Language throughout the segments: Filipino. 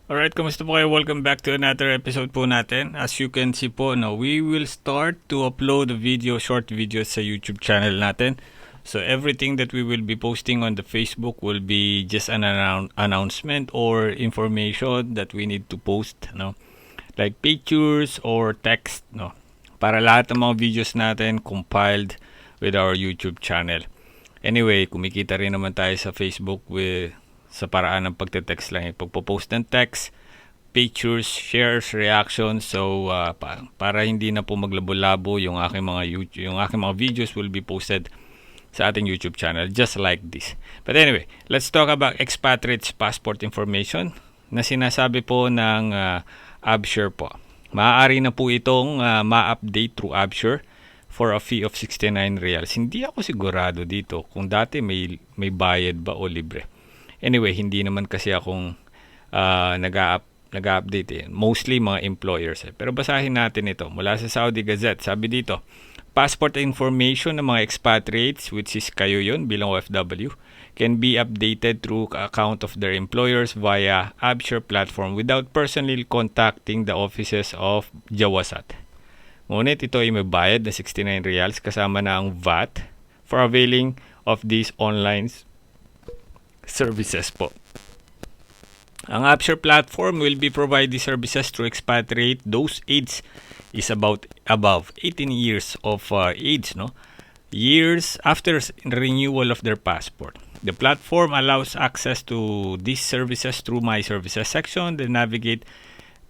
Alright, kamusta po kayo? Welcome back to another episode po natin. As you can see po, no, we will start to upload the short videos sa YouTube channel natin. So everything that we will be posting on the Facebook will be just an announcement or information that we need to post, no? Like pictures or text, no? Para lahat ng mga videos natin compiled with our YouTube channel. Anyway, kumikita rin naman tayo sa Facebook sa paraan ng pagte-text lang. Pagpo-post ng text, pictures, shares, reactions. So para hindi na po maglabo-labo yung aking mga videos will be posted sa ating YouTube channel just like this. But anyway, let's talk about expatriates passport information na sinasabi po ng Absure po. Maaari na po itong ma-update through Absure for a fee of 69 reals. Hindi ako sigurado dito kung dati may bayad ba o libre. Anyway, hindi naman kasi akong nag-update eh. Mostly mga employers eh. Pero basahin natin ito mula sa Saudi Gazette. Sabi dito, passport information ng mga expatriates, which is kayo yun bilang OFW, can be updated through account of their employers via Absure platform without personally contacting the offices of Jawasat. Ngunit ito ay may bayad na 69 reals kasama na ang VAT for availing of these online services po. Ang Absure platform will be providing services to expatriate those age is about above 18 years of age, no? Years after renewal of their passport. The platform allows access to these services through My Services section. Then navigate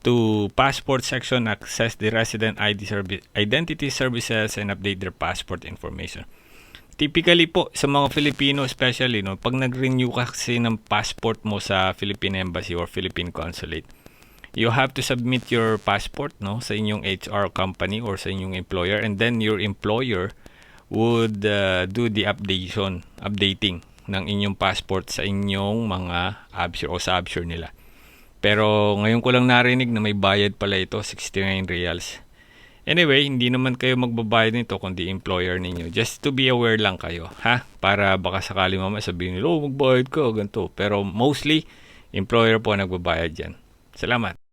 to passport section, access the resident identity services, and update their passport information. Typically po sa mga Filipino especially, no, pag nag-renew ka kasi ng passport mo sa Philippine Embassy or Philippine Consulate, you have to submit your passport, no, sa inyong HR company or sa inyong employer, and then your employer would do the updating ng inyong passport sa inyong mga Absure o sa Absure nila. Pero ngayon ko lang narinig na may bayad pala ito, 69 reals. Anyway, hindi naman kayo magbabayad nito kundi employer ninyo. Just to be aware lang kayo, ha? Para baka sakali mama sabihin nila, magbayad ka, ganito. Pero mostly, employer po nagbabayad yan. Salamat.